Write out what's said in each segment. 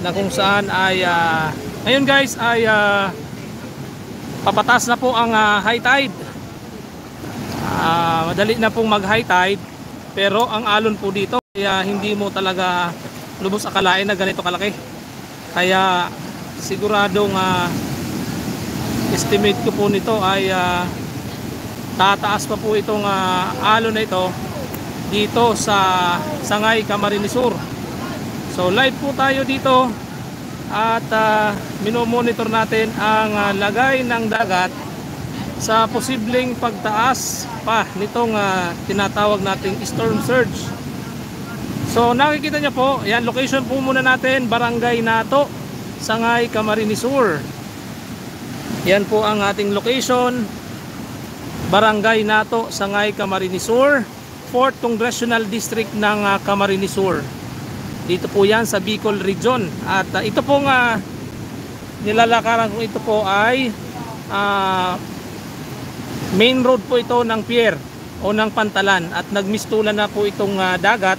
na kung saan ay ngayon guys ay papatas na po ang high tide. Madali na pong mag high tide, pero ang alon po dito kaya hindi mo talaga lubos akalain na ganito kalaki. Kaya siguradong estimate ko po nito ay tataas pa po itong alon na ito dito sa Sangay, Camarines Sur. So live po tayo dito at minomonitor natin ang lagay ng dagat sa posibleng pagtaas pa nitong tinatawag nating storm surge. So nakikita niyo po, yan location po muna natin, Barangay Nato, Sangay, Camarines Sur. Yan po ang ating location, Barangay Nato, Sangay, Camarines Sur, 4th Congressional District ng Camarines Sur. Dito po yan sa Bicol Region. At ito pong nilalakaran kung ito po ay main road po ito ng pier o ng pantalan. At nagmistulan na po itong dagat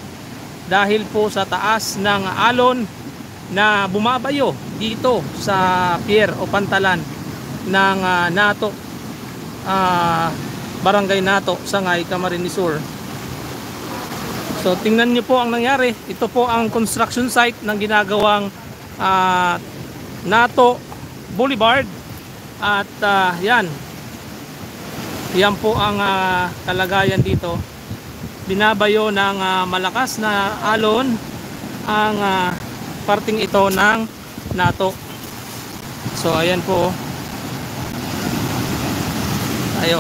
dahil po sa taas ng alon na bumabayo dito sa pier o pantalan ng Nato, Barangay Nato, Sangay, Camarines Sur. So tingnan nyo po ang nangyari. Ito po ang construction site ng ginagawang Nato Boulevard. At yan po ang kalagayan dito. Binabayo ng malakas na alon ang parting ito ng Nato. So ayan po tayo.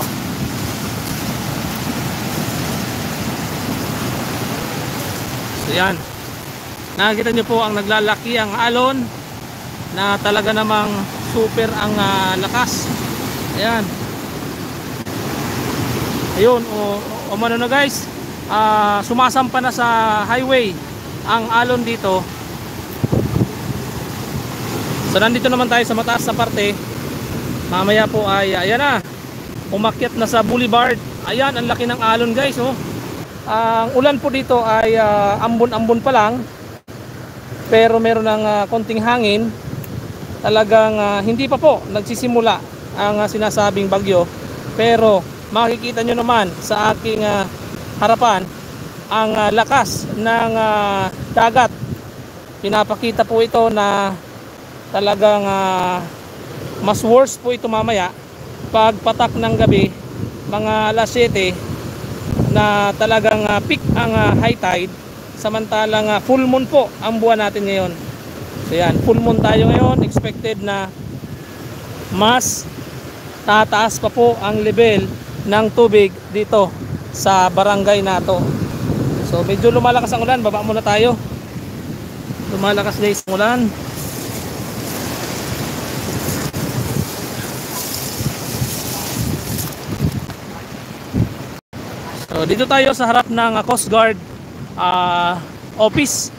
So yan, nakikita nyo po ang naglalaki ang alon na talaga namang super ang lakas. Ayan, ayun, o mano na guys, sumasampa na sa highway ang alon dito. So nandito naman tayo sa mataas na parte. Mamaya po ay ayan na, umakyat na sa boulevard. Ayan, ang laki ng alon guys, oh. Ang ulan po dito ay ambon-ambon pa lang, pero meron ng konting hangin. Talagang hindi pa po nagsisimula ang sinasabing bagyo, pero makikita nyo naman sa aking harapan ang lakas ng dagat. Pinapakita po ito na talagang mas worse po ito mamaya pag patak ng gabi, mga alas 7, na talagang peak ang high tide, samantalang full moon po ang buwan natin ngayon. So yan, full moon tayo ngayon. Expected na mas tataas pa po ang level ng tubig dito sa Barangay Nato. So medyo lumalakas ang ulan, baba muna tayo. Lumalakas guys ang ulan. So dito tayo sa harap ng Coast Guard office.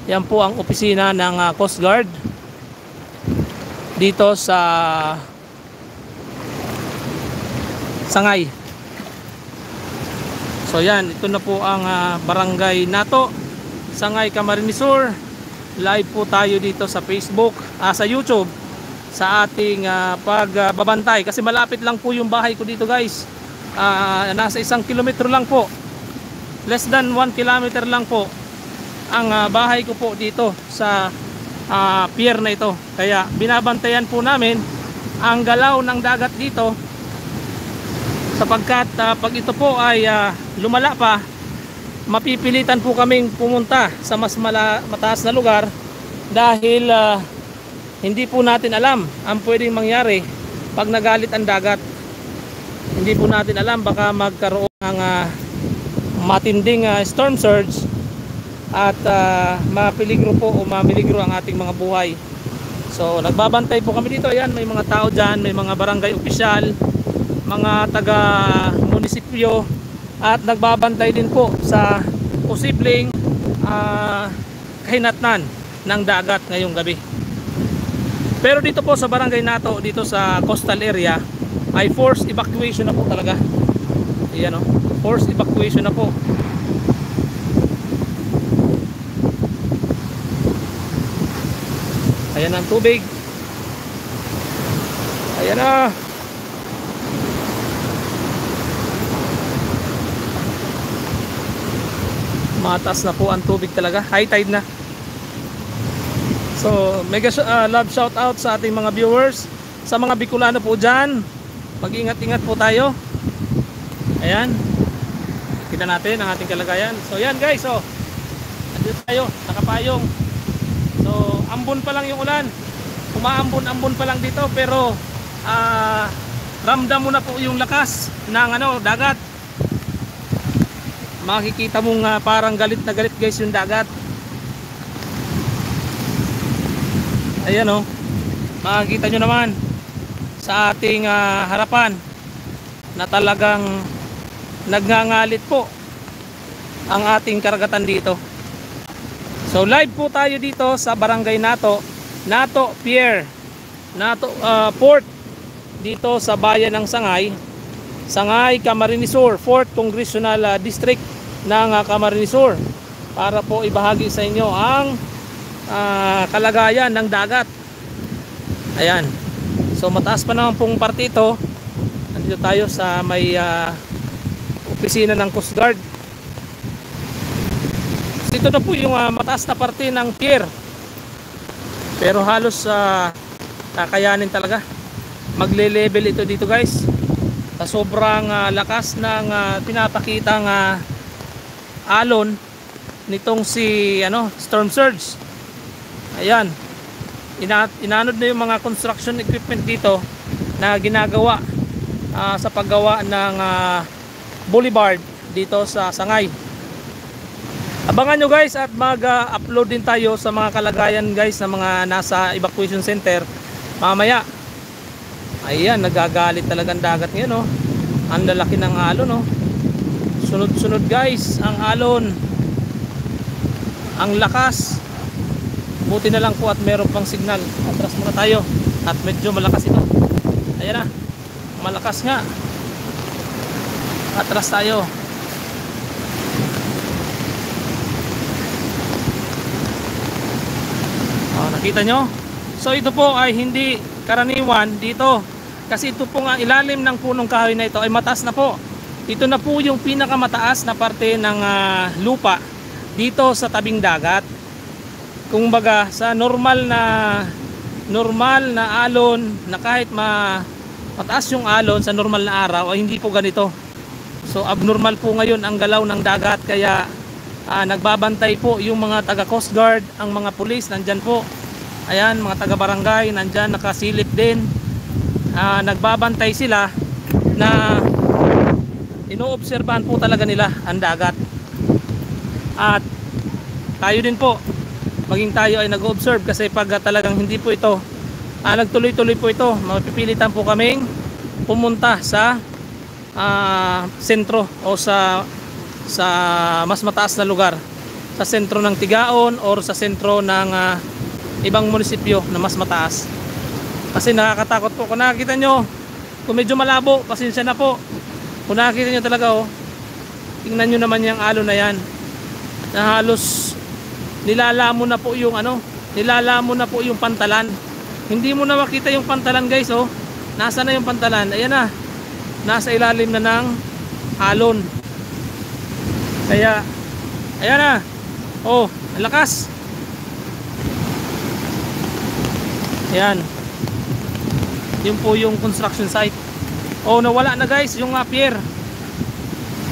Yan po ang opisina ng Coast Guard dito sa Sangay. So yan, ito na po ang Barangay Nato, Sangay, Camarines Sur. Live po tayo dito sa Facebook, sa YouTube, sa ating pagbabantay. Kasi malapit lang po yung bahay ko dito guys. Nasa 1 kilometro lang po, less than 1 kilometer lang po ang bahay ko po dito sa pier na ito. Kaya binabantayan po namin ang galaw ng dagat dito, sapagkat pag ito po ay lumala pa, mapipilitan po kaming pumunta sa mas mataas na lugar dahil hindi po natin alam ang pwedeng mangyari pag nagalit ang dagat. Hindi po natin alam, baka magkaroon ng matinding storm surge at mapiligro po o mamiligro ang ating mga buhay. So nagbabantay po kami dito. Ayan, may mga tao dyan, may mga barangay opisyal, mga taga munisipyo, at nagbabantay din po sa posibleng kahinatnan ng dagat ngayong gabi. Pero dito po sa Barangay Nato, dito sa coastal area, ay forced evacuation na po talaga. Ayan, oh, forced evacuation na po. Ayan ang tubig. Ayan na. Mataas na po ang tubig talaga. High tide na. So, mega love shout out sa ating mga viewers. Sa mga Bicolano po dyan, mag-ingat-ingat po tayo. Ayan. Kita natin ang ating kalagayan. So, yan guys. So, andito tayo. Nakapayong. So, ambon pa lang yung ulan. Umaambon-ambon pa lang dito. Pero, ramdam mo na po yung lakas ng dagat. Makikita mong parang galit na galit guys yung dagat. Ayan o. Makikita nyo naman sa ating harapan na talagang nagngangalit po ang ating karagatan dito. So live po tayo dito sa Barangay Nato Pier, Port, dito sa bayan ng Sangay, Camarines Sur, 4th Congressional District ng Camarines Sur, para po ibahagi sa inyo ang kalagayan ng dagat. Ayan. So mataas pa naman pong parte ito. Nandito tayo sa may opisina ng Coast Guard. Dito na po yung mataas na parte ng pier. Pero halos kakayanin talaga. Magle-level ito dito guys. Sa sobrang lakas ng pinapakitang alon nitong si storm surge. Ayan. Inanod na yung mga construction equipment dito na ginagawa sa paggawa ng boulevard dito sa Sangay. Abangan nyo guys at mag-upload din tayo sa mga kalagayan guys ng mga nasa evacuation center mamaya. Ayan, nagagalit talagang dagat ngayon Ang lalaki ng alon Sunod-sunod guys ang alon. Ang lakas. Buti na lang po at meron pang signal. Atras muna tayo. At medyo malakas ito. Ayan na. Malakas nga. Atras tayo. Nakita nyo? So ito po ay hindi karaniwan dito. Kasi ito po nga ilalim ng punong kahoy na ito ay mataas na po. Ito na po yung pinakamataas na parte ng lupa dito sa tabing dagat. Kung baga sa normal na alon na kahit mataas yung alon sa normal na araw ay hindi po ganito. So abnormal po ngayon ang galaw ng dagat, kaya nagbabantay po yung mga taga Coast Guard, ang mga pulis nandyan po. Ayan, mga taga barangay nandyan nakasilip din. Nagbabantay sila na inoobserbahan po talaga nila ang dagat. At tayo din po, maging tayo ay nag-observe, kasi pag talagang hindi po ito nagtuloy-tuloy po ito, mapipilitan po kaming pumunta sa sentro o sa mas mataas na lugar, sa sentro ng Tigaon or sa sentro ng ibang munisipyo na mas mataas. Kasi nakakatakot po. Kung nakikita nyo, kung medyo malabo, pasensya na po. Kung nakikita nyo talaga tingnan nyo naman yung alon na yan, na halos nilalamo na po yung pantalan. Hindi mo na makita yung pantalan guys. Nasa na yung pantalan? Ayan na, nasa ilalim na ng alon. Kaya ayan na, ang lakas. Ayan, yun po yung construction site. Nawala na guys yung pier.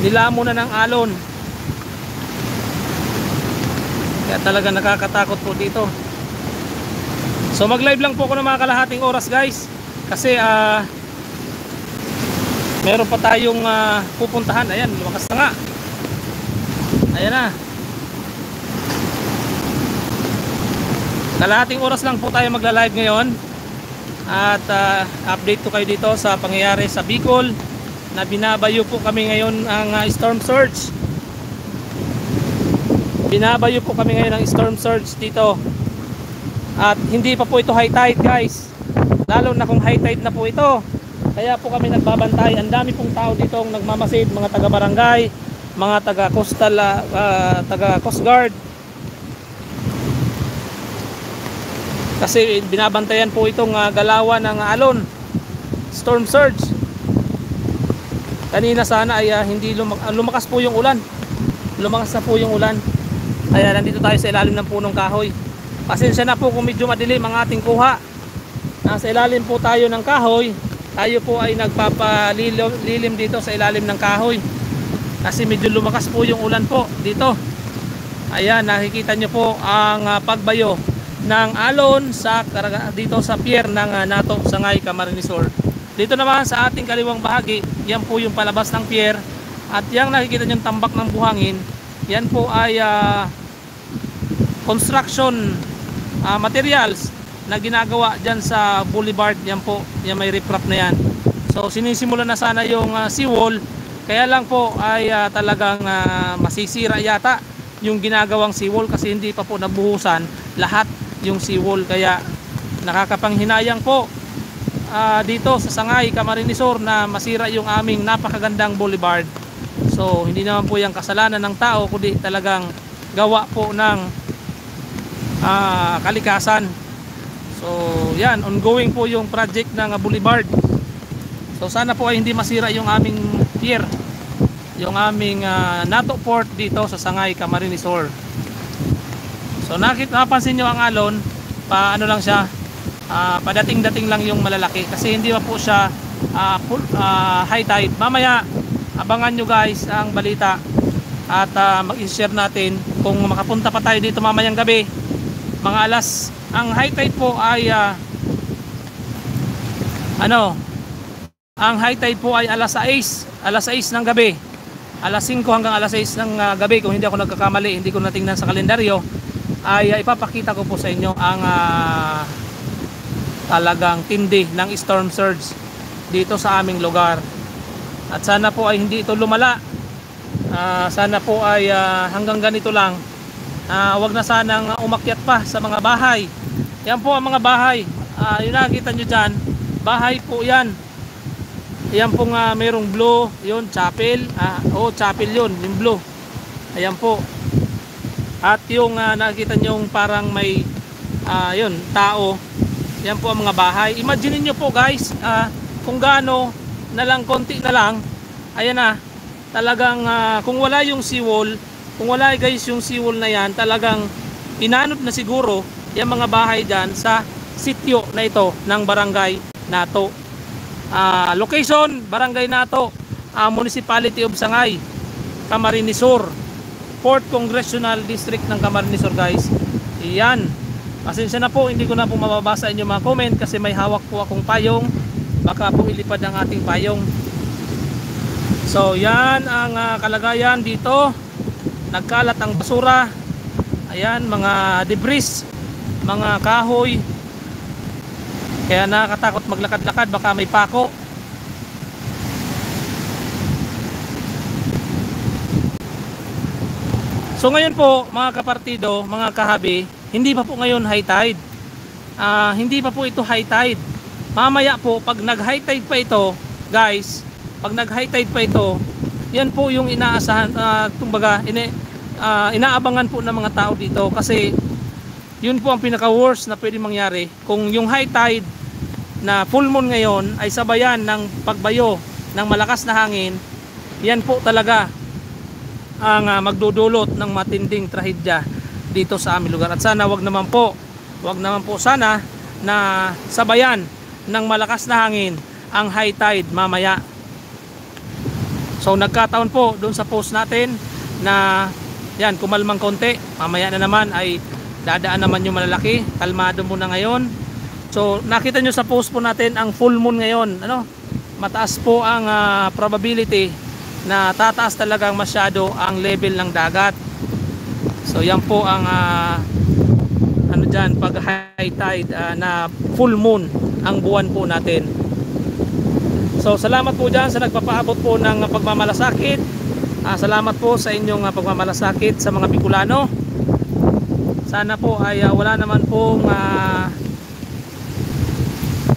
Nilamo na ng alon. Kaya talaga nakakatakot po dito. So mag live lang po ako ng mga kalahating oras guys, kasi meron pa tayong pupuntahan. Ayan, lumakas na nga. Ayan na. Kalahating oras lang po tayo magla-live ngayon. At update ko kayo dito sa pangyayari sa Bicol, na binabayo po kami ngayon ang storm surge. Binabayo po kami ngayon ang storm surge dito. At hindi pa po ito high tide guys. Lalo na kung high tide na po ito. Kaya po kami nagbabantay. Ang dami pong tao dito ang nagmamasid, mga taga barangay, mga taga coastal, taga Coast Guard. Kasi binabantayan po itong galawan ng alon, storm surge. Kanina sana ay hindi lumakas po yung ulan. Lumakas na po yung ulan. Kaya nandito tayo sa ilalim ng punong kahoy. Pasensya na po kung medyo madilim ang ating kuha. Nasa ilalim po tayo ng kahoy. Tayo po ay nagpapalilim dito sa ilalim ng kahoy. Kasi medyo lumakas po yung ulan po dito. Ayan, nakikita nyo po ang pagbayo ng alon dito sa pier ng Nato Sangay Camarines Sur. Dito naman sa ating kaliwang bahagi, yan po yung palabas ng pier. At yung nakikita nyo tambak ng buhangin, yan po ay construction materials na ginagawa dyan sa boulevard. Yan po, yan may riprap na yan. So sinisimula na sana yung seawall, kaya lang po ay talagang masisira yata yung ginagawang seawall kasi hindi pa po nabuhusan lahat yung seawall. Kaya nakakapanghinayang po dito sa Sangay Camarines Sur na masira yung aming napakagandang boulevard. So hindi naman po yung kasalanan ng tao, kundi talagang gawa po ng kalikasan. So yan, ongoing po yung project ng boulevard. So sana po ay hindi masira yung aming pier, yung aming Nato Port dito sa Sangay Camarines Sur. So napansin nyo ang alon, paano lang siya, padating-dating lang yung malalaki kasi hindi pa po siya high tide. Mamaya abangan nyo guys ang balita at mag-share natin kung makapunta pa tayo dito mamayang gabi. Mga ang high tide po ay ang high tide po ay alas 6 ng gabi. Alas 5 hanggang alas 6 ng gabi kung hindi ako nagkakamali, hindi ko natingnan sa kalendaryo. Ay ipapakita ko po sa inyo ang talagang tindi ng storm surge dito sa aming lugar. At sana po ay hindi ito lumala. Sana po ay hanggang ganito lang. Wag na sanang umakyat pa sa mga bahay. Yan po ang mga bahay. Yun nakikita nyo dyan, bahay po yan. Ayan po nga mayroong blue, yun chapel. Chapel yun, yung blue. Ayan po. At yung nakikita nyo parang may yun, tao. Yan po ang mga bahay. Imagine niyo po guys, kung gaano na lang, konti na lang. Ayan na, talagang kung wala yung seawall, kung wala guys yung seawall na yan, talagang inanod na siguro yung mga bahay dyan sa sityo na ito ng Barangay Nato. Location, Barangay Nato, Municipality of Sangay, Camarines Sur, 4th Congressional District ng Camarines Sur guys. Iyan. Pasensya na po, hindi ko na po mababasa inyo mga comment kasi may hawak po akong payong. Baka po ilipad ang ating payong. So yan ang kalagayan dito. Nagkalat ang basura. Ayan, mga debris, mga kahoy. Kaya nakakatakot maglakad-lakad, baka may pako. So ngayon po mga kapartido, mga kahabi, hindi pa po ngayon high tide. Hindi pa po ito high tide. Mamaya po pag nag-high tide pa ito, guys, pag nag-high tide pa ito, yan po yung inaasahan, inaabangan po ng mga tao dito kasi yun po ang pinaka-worst na pwede mangyari. Kung yung high tide na full moon ngayon ay sabayan ng pagbayo ng malakas na hangin, yan po talaga ang magdudulot ng matinding trahedya dito sa aming lugar. At sana wag naman po sana na sabayan ng malakas na hangin ang high tide mamaya. So nagkataon po doon sa post natin na yan, kumalmang konti, mamaya na naman ay dadaan naman yung malalaki. Kalmado muna ngayon. So nakita nyo sa post po natin ang full moon ngayon, mataas po ang probability na tataas talagang masyado ang level ng dagat. So yan po ang dyan, pag high tide na full moon ang buwan po natin. So salamat po dyan sa nagpapaabot po ng pagmamalasakit. Salamat po sa inyong pagmamalasakit sa mga Bicolano. Sana po ay wala naman pong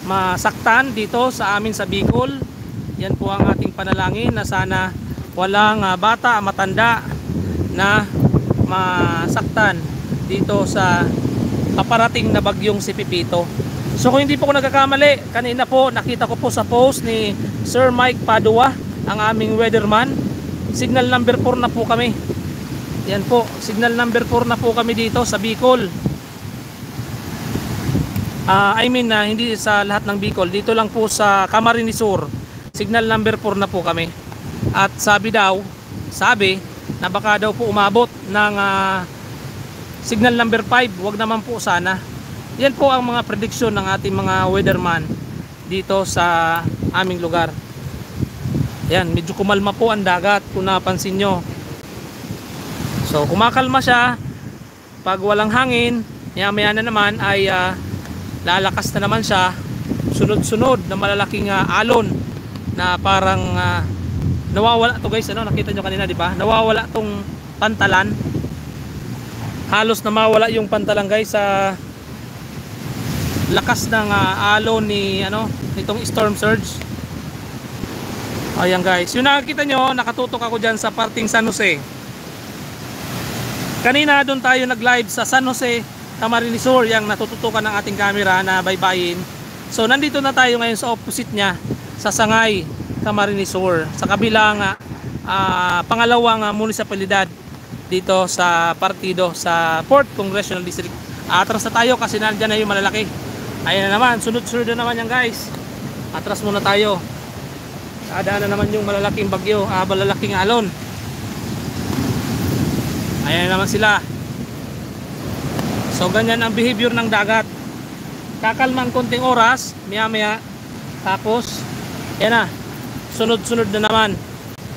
masaktan dito sa amin sa Bicol. Yan po ang ating panalangin na sana walang bata, matanda na masaktan dito sa paparating na bagyong si Pipito. So kung hindi po ako nagkakamali, kanina po nakita ko po sa post ni Sir Mike Padua, ang aming weatherman, signal number 4 na po kami. Yan po, signal number 4 na po kami dito sa Bicol. Hindi sa lahat ng Bicol, dito lang po sa Camarines Sur, signal number 4 na po kami. At sabi na baka daw po umabot ng signal number 5, wag naman po sana. Yan po ang mga prediction ng ating mga weatherman dito sa aming lugar. Yan, medyo kumalma po ang dagat kung napansin nyo. So kumakalma siya. Pag walang hangin, maya na naman ay lalakas na naman siya. Sunod-sunod na malalaking alon na parang nawawala to guys, nakita nyo kanina, di ba? Nawawala tong pantalan. Halos na mawala yung pantalan guys sa lakas ng alon nitong storm surge. Ayan guys, yung nakikita nyo, nakatutok ako dyan sa parting San Jose. Kanina doon tayo nag live sa San Jose, Camarines Sur, yung natututukan ng ating camera na baybayin. So nandito na tayo ngayon sa opposite niya, sa Sangay, Camarines Sur, sa kabilang pangalawang munisipalidad dito sa partido sa 4th Congressional District. Atras na tayo kasi nandiyan na yung malalaki. Ayan na naman, sunod-sunod na naman yan guys. Atras muna tayo. Dadaan na naman yung malalaking bagyo, malalaking alon. Ayan na naman sila. So ganyan ang behavior ng dagat. Kakalma ang konting oras, maya tapos yan na, sunod-sunod na naman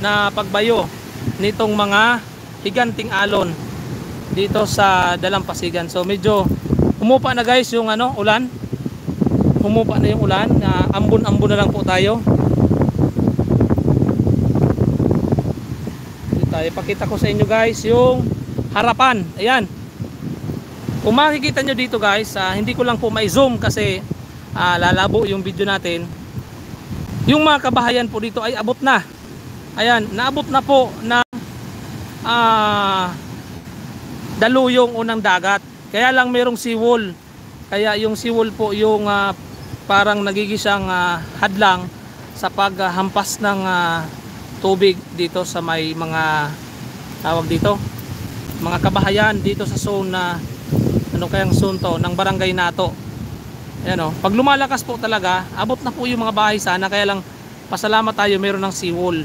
na pagbayo nitong mga higanting alon dito sa Dalampasigan. So medyo humupa na guys yung ulan. Humupa na yung ulan, ambon-ambon na lang po tayo. Ipakita ko sa inyo guys yung harapan. Ayan, kung makikita nyo dito guys, hindi ko lang po may-zoom kasi lalabo yung video natin. Yung mga kabahayan po dito ay abot na. Ayan, naabot na po ng daluyong unang dagat. Kaya lang merong seawall. Kaya yung seawall po yung parang nagigisang hadlang sa paghampas ng tubig dito sa may mga tawag dito, mga kabahayan dito sa zone na kayang zone to ng Barangay Nato. Ayan pag lumalakas po talaga, abot na po yung mga bahay sana, kaya lang pasalamat tayo meron ng seawall.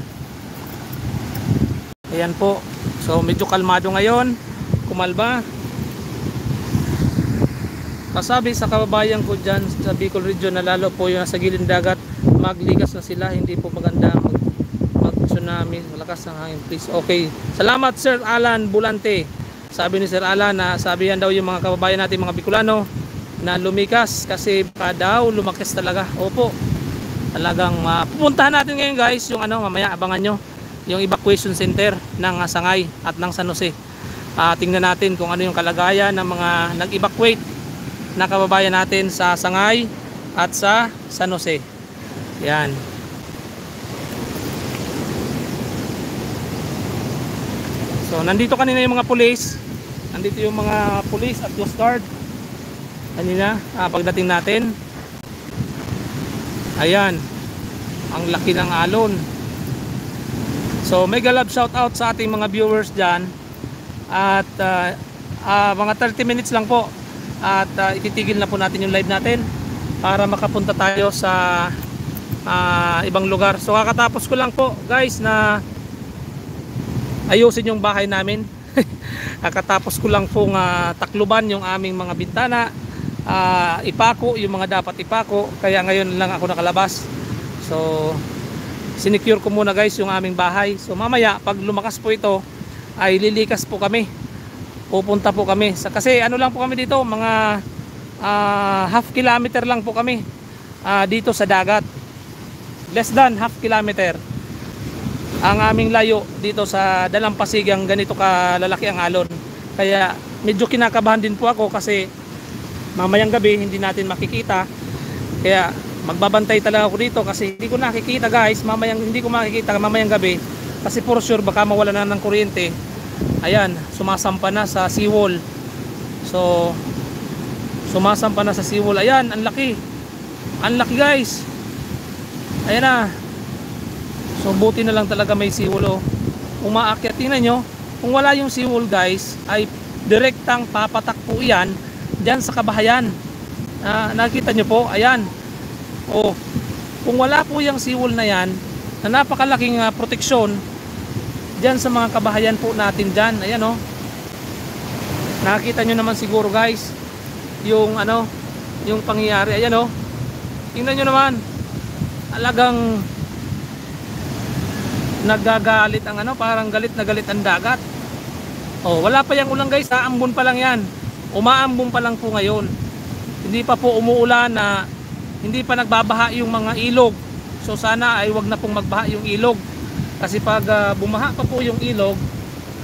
Ayan po, so medyo kalmado ngayon, kumalba. Kasabi sa kababayan ko dyan sa Bicol region na lalo po yung nasa gilid dagat, magligas na sila, hindi po maganda mag-tsunami, malakas ang hangin please. Okay, salamat Sir Alan Bulante. Sabi ni Sir Alan na sabihan daw yung mga kababayan natin mga Bicolano na lumikas kasi baka daw lumakas talaga. Opo, talagang pupuntahan natin ngayon guys yung mamaya abangan nyo yung evacuation center ng Sangay at ng San Jose. Tingnan natin kung ano yung kalagayan ng mga nag-evacuate na kababayan natin sa Sangay at sa San Jose. Yan. So nandito kanina yung mga pulis. Nandito yung mga pulis at Coast Guard. Kanina pagdating natin. Ayan. Ang laki ng alon. So mega love shout out sa ating mga viewers dyan. At mga 30 minutes lang po. At ititigil na po natin yung live natin para makapunta tayo sa ibang lugar. So kakatapos ko lang po guys na ayusin yung bahay namin. Kakatapos ko lang pong takluban yung aming mga bintana, ipako yung mga dapat ipako, kaya ngayon lang ako nakalabas. So sinecure ko muna guys yung aming bahay. So mamaya pag lumakas po ito ay lilikas po kami, pupunta po kami kasi lang po kami dito, mga half kilometer lang po kami dito sa dagat, less than half kilometer ang aming layo dito sa Dalampasigang. Ganito kalalaki ang alon, kaya medyo kinakabahan din po ako kasi mamayang gabi hindi natin makikita, kaya magbabantay talaga ako dito kasi hindi ko nakikita guys, hindi ko makikita mamayang gabi kasi for sure baka mawala na ng kuryente. Ayan, sumasampa na sa seawall. So Sumasampa na sa seawall. Ayan, ang laki. Ang laki guys. Ayan na. So buti na lang talaga may seawall, oh. Umaakyat, tingnan nyo. Kung wala yung seawall guys, ay direktang papatak po yan dyan sa kabahayan. Nakita nyo po, ayan. Oh, kung wala po yung seawall na yan, na napakalaking proteksyon dyan sa mga kabahayan po natin dyan. Ayan, oh. Nakita nyo naman siguro guys yung yung pangyayari. Ayan, oh. Tingnan nyo naman. Alagang nagagalit ang parang galit na galit ang dagat. Oh, wala pa yung ulan guys, aambon pa lang yan. Umaambon pa lang po ngayon. Hindi pa po umuulan, na hindi pa nagbabaha yung mga ilog. So sana ay wag na pong magbaha yung ilog. Kasi pag bumaha pa po yung ilog,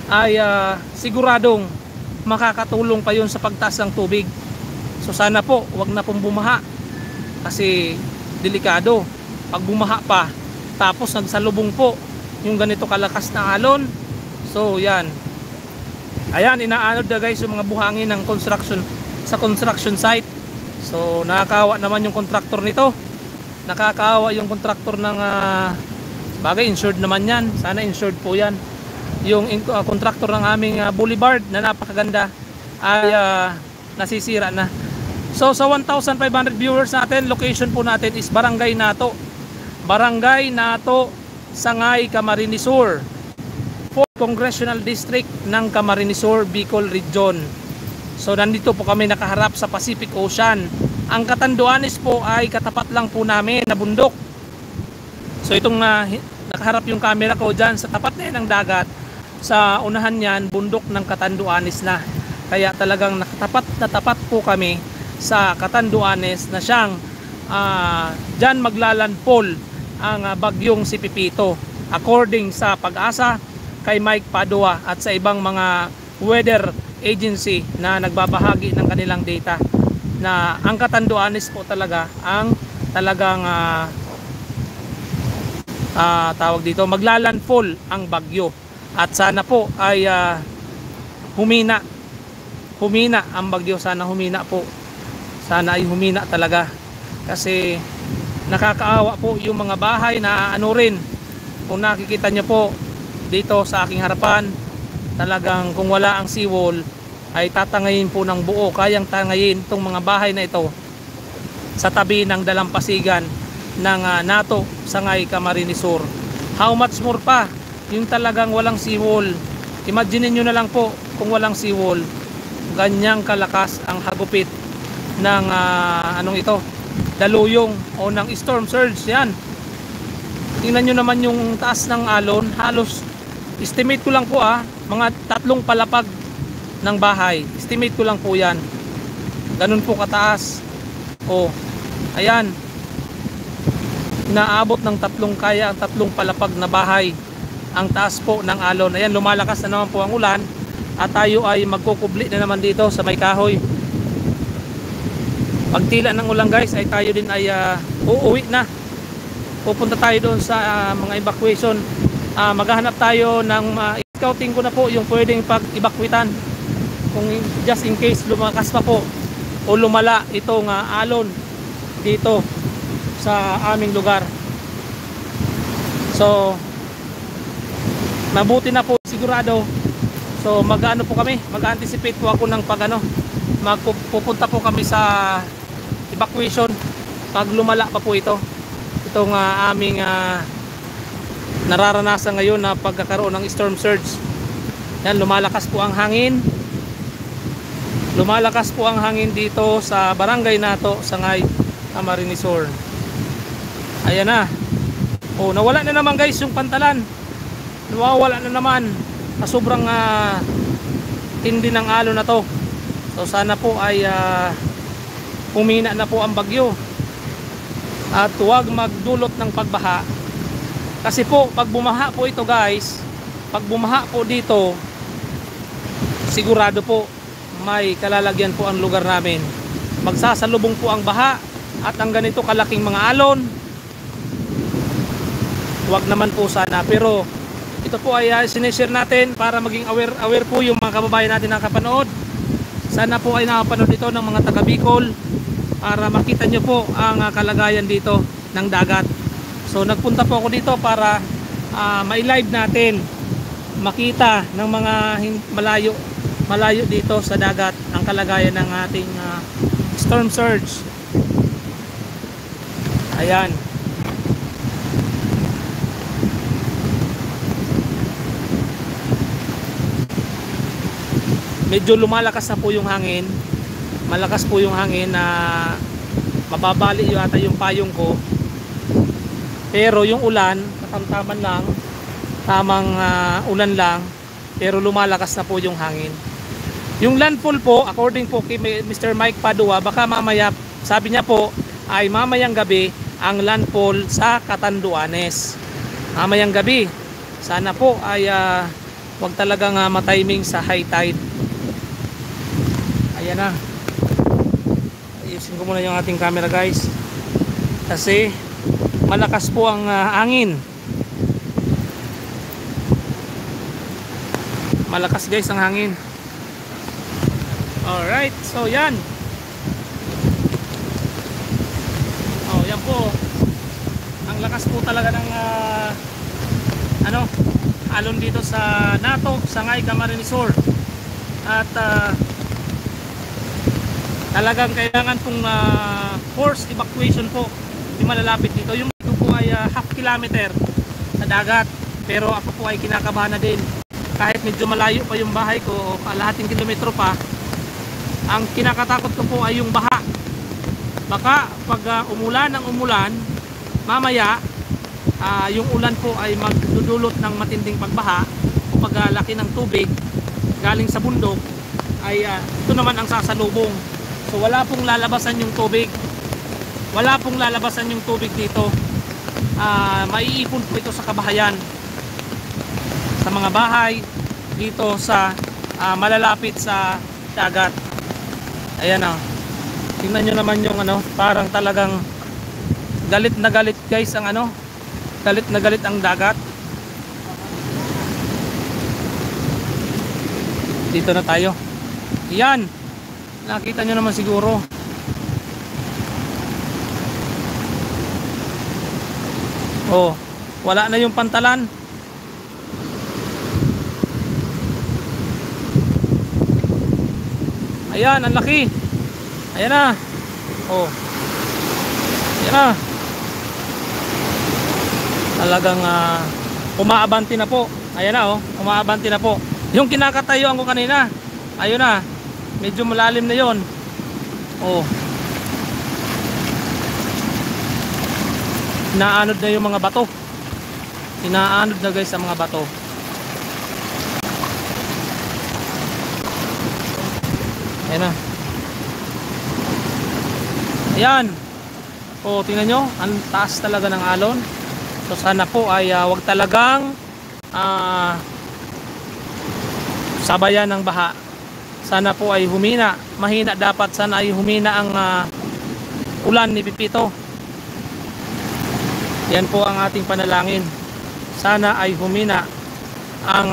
ay siguradong makakatulong pa yun sa pagtaas ng tubig. So sana po wag na pong bumaha. Kasi delikado. Pag bumaha pa, tapos nagsalubong po yung ganito kalakas na alon. So yan. Ayan, inaanod na guys yung mga buhangin ng construction sa construction site. So nakakaawa naman yung contractor nito. Nakakaawa yung contractor ng bagay, insured naman yan. Sana insured po yan. Yung contractor ng aming boulevard na napakaganda ay nasisira na. So sa 1,500 viewers natin, location po natin is Barangay Nato. Barangay Nato, Sangay, Camarines Sur. 4th Congressional District ng Camarines Sur, Bicol Region. So nandito po kami nakaharap sa Pacific Ocean. Ang Catanduanes po ay katapat lang po namin na bundok. So itong nakaharap yung camera ko dyan sa tapat na yan ng dagat. Sa unahan yan, bundok ng Catanduanes na. Kaya talagang nakatapat na tapat po kami sa Catanduanes na siyang dyan maglalandfall ang bagyong si Pipito. According sa Pag-asa, kay Mike Padua at sa ibang mga weather agency na nagbabahagi ng kanilang data, na ang Catanduanes po talaga ang talagang tawag dito, maglalandfall ang bagyo. At sana po ay humina ang bagyo. Sana humina po. Sana ay humina talaga. Kasi nakakaawa po yung mga bahay na rin. Kung nakikita nyo po dito sa aking harapan, talagang kung wala ang seawall ay tatangayin po ng buo. Kayang tangayin itong mga bahay na ito sa tabi ng dalampasigan ng Nato, Sangay, Camarines Sur. How much more pa yung talagang walang seawall. Imagine nyo na lang po kung walang seawall, ganyang kalakas ang hagupit ng daluyong o ng storm surge. Yan, tingnan nyo naman yung taas ng alon. Halos, estimate ko lang po mga 3 palapag ng bahay. Estimate ko lang po yan. Ganun po kataas. O, ayan, naabot ng 3 palapag na bahay ang taas po ng alon. Ayan, lumalakas na naman po ang ulan at tayo ay magkukubli na naman dito sa may kahoy. Pagtila ng ulan guys ay tayo din ay uuwi na. Pupunta tayo doon sa mga evacuation. Maghahanap tayo ng scouting ko na po yung pwedeng pag-evacuitan kung just in case lumakas pa po o lumala itong alon dito sa aming lugar. So mabuti na po sigurado. So mag-ano po kami, mag-anticipate po ako ng pupunta po kami sa evacuation pag lumala pa po itong aming nararanasan ngayon na pagkakaroon ng storm surge. Yan, lumalakas po ang hangin. Lumalakas po ang hangin dito sa Barangay Nato, Sangay, Camarines Sur. Ayan na. Oh, nawala na naman guys yung pantalan. Nawawala na naman sa sobrang tindi ng alon na to. So sana po ay humina na po ang bagyo at huwag magdulot ng pagbaha. Kasi po pag bumaha po ito guys, pag bumaha po dito, sigurado po may kalalagyan po ang lugar namin. Magsasalubong po ang baha at ang ganito kalaking mga alon. Huwag naman po sana, pero ito po ay sinishare natin para maging aware po yung mga kababayan natin na kapanood sa Sana po ay nakapanood ito ng mga taga Bicol para makita nyo po ang kalagayan dito ng dagat. So nagpunta po ako dito para ma-live natin, makita ng mga malayo dito sa dagat ang kalagayan ng ating storm surge. Ayan. Medyo lumalakas na po yung hangin. Malakas po yung hangin na mababali yata yung payong ko. Pero yung ulan, katamtaman lang, tamang ulan lang, pero lumalakas na po yung hangin. Yung landfall po, according po kay Mr. Mike Padua, baka mamaya, sabi niya po, ay mamayang gabi ang landfall sa Catanduanes. Mamayang gabi. Sana po ay wag talagang matiming sa high tide. Ayan na. Ayusin ko muna yung ating camera guys. Kasi malakas po ang hangin. Malakas guys ang hangin. Alright, so yan. Oh, yan po. Ang lakas po talaga ng alon dito sa Nato, Sangay, Camarines Sur. At talagang kailangan pong forced evacuation po yung malalapit dito. Yung dito po ay half kilometer sa dagat, pero ako po ay kinakabahan na din kahit medyo malayo pa yung bahay ko o kalahating kilometro pa. Ang kinakatakot ko po ay yung baha. Baka pag umulan ng umulan mamaya, yung ulan po ay magdudulot ng matinding pagbaha o paglaki ng tubig galing sa bundok, ay ito naman ang sasalubong. So wala pong lalabasan yung tubig. Wala pong lalabasan yung tubig dito. Maiipon po ito sa kabahayan, sa mga bahay dito sa malalapit sa dagat. Ayan o. Tingnan nyo naman yung parang talagang galit na galit guys ang galit na galit ang dagat. Dito na tayo. Yan. Nakita nyo naman siguro. Oh, wala na yung pantalan. Ayan, ang laki. Ayan na. Oh. Ayan na. Talagang umaabanti na po. Ayan na, oh. Umaabanti na po. Yung kinakatayuan ko kanina, ayun na. Medyo malalim na yon. Oh. Inaanod na yung mga bato. Inaanod na guys ang mga bato. Ayan na. Ayan. Oh, tingnan nyo. Ang taas talaga ng alon. So sana po ay wag talagang sabayan ng baha. Sana po ay humina. Mahina dapat. Sana ay humina ang ulan ni Pipito. Yan po ang ating panalangin. Sana ay humina ang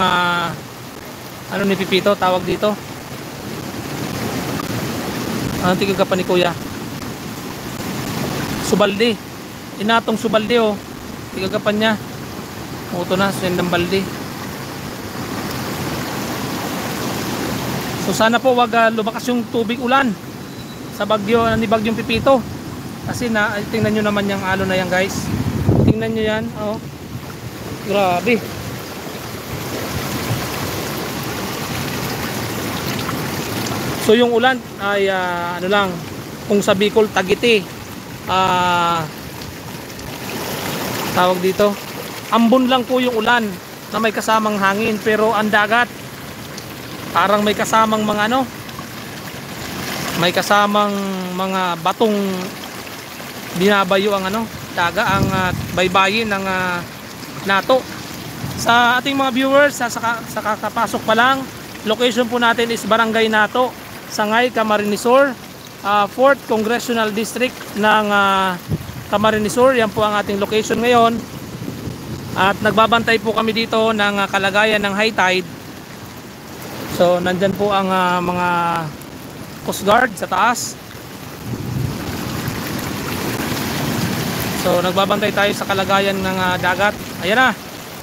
ni Pipito, tawag dito. Anong tigil ka pa ni Kuya? Subaldi. Inatong subaldi oh. Tigil ka pa niya. Ito na, sendang baldi. So sana po wag lumakas yung tubig ulan sa bagyo, ni bagyong Pipito. Kasi tingnan nyo naman yung alon na yan guys. Tingnan nyo yan. Oh. Grabe. So yung ulan ay lang, kung sa Bicol Tagiti, tawag dito, ambon lang po yung ulan na may kasamang hangin, pero ang dagat parang may kasamang mga may kasamang mga batong binabayo ang ang baybayin ng Nato. Sa ating mga viewers, sa kakapasok pa lang, location po natin is Barangay Nato, Sangay, Camarines Sur, 4th Congressional District ng Camarines Sur. Yan po ang ating location ngayon. At nagbabantay po kami dito ng kalagayan ng high tide. So nandyan po ang mga Coast Guard sa taas. So nagbabantay tayo sa kalagayan ng dagat. Ayan na,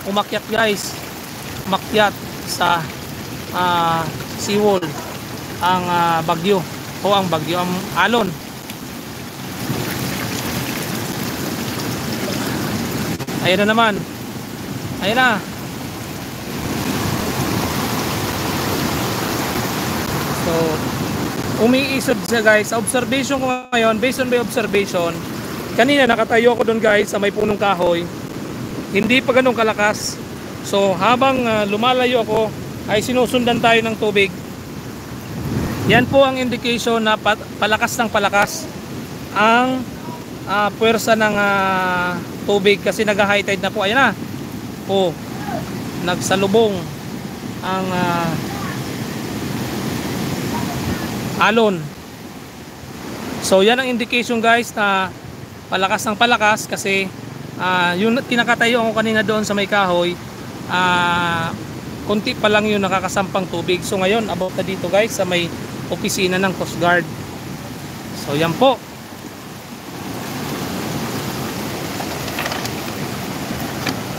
umakyat guys, umakyat sa seawall ang bagyo, o ang bagyo, ang alon. Ayan na naman, ayan na. So umiisod siya guys. Sa observation ko ngayon, based on my observation, kanina nakatayo ako doon guys sa may punong kahoy, hindi pa ganun kalakas. So habang lumalayo ako ay sinusundan tayo ng tubig. Yan po ang indication na palakas ng palakas ang puwersa ng tubig, kasi nag-high tide na po. Ayan na po, nagsalubong ang alon. So yan ang indication guys na palakas ng palakas, kasi yung tinakatayo ako kanina doon sa may kahoy, konti pa lang yung nakakasampang tubig. So ngayon about na dito guys sa may opisina ng Coast Guard. So yan po.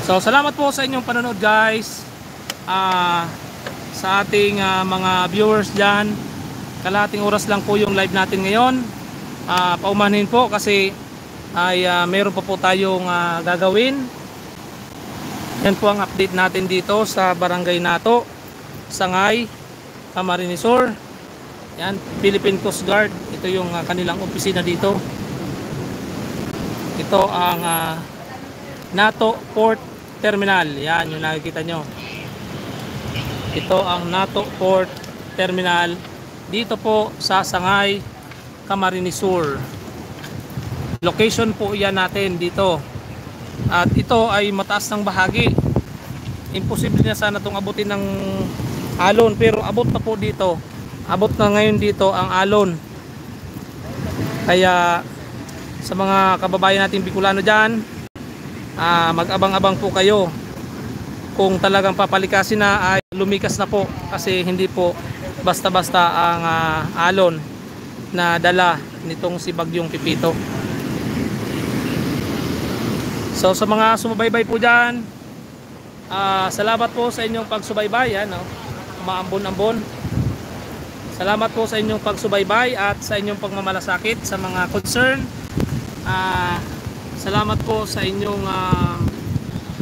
So salamat po sa inyong panonood guys, sa ating mga viewers dyan. Kalahating oras lang po yung live natin ngayon. Paumanhin po kasi ay meron pa po tayong gagawin. Yan po ang update natin dito sa Barangay Nato, Sangay, Camarines Sur. Yan, Philippine Coast Guard. Ito yung kanilang opisina dito. Ito ang Nato Port Terminal. Yan yung nakikita nyo. Ito ang Nato Port Terminal dito po sa Sangay, Camarines Sur. Location po yan natin dito. At ito ay mataas ng bahagi. Imposible na sana itong abutin ng alon, pero abot na po dito. Abot na ngayon dito ang alon. Kaya sa mga kababayan nating Bicolano dyan, mag-abang-abang po kayo. Kung talagang papalikasin na, ay lumikas na po, kasi hindi po basta-basta ang alon na dala nitong si Bagyong Pipito. So sa mga sumubaybay po dyan, salamat po sa inyong pagsubaybay. Umaambon-ambon. Salamat po sa inyong pagsubaybay at sa inyong pagmamalasakit sa mga concern. Salamat po sa inyong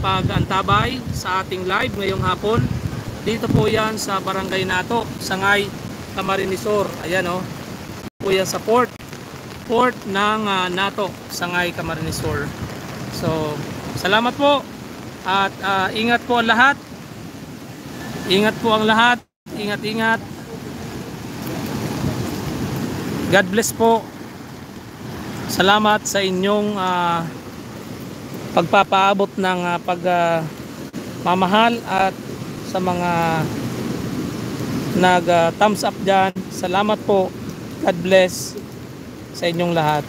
pag-antabay sa ating live ngayong hapon. Dito po yan sa Barangay Nato, Sangay, Camarines Sur. Ayan o, po yan sa port ng Nato, Sangay, Camarines Sur. So, salamat po at ingat po ang lahat. Ingat po ang lahat. Ingat-ingat. God bless po. Salamat sa inyong pagpapaabot ng pagmamahal at sa mga nag thumbs up dyan. Salamat po. God bless sa inyong lahat.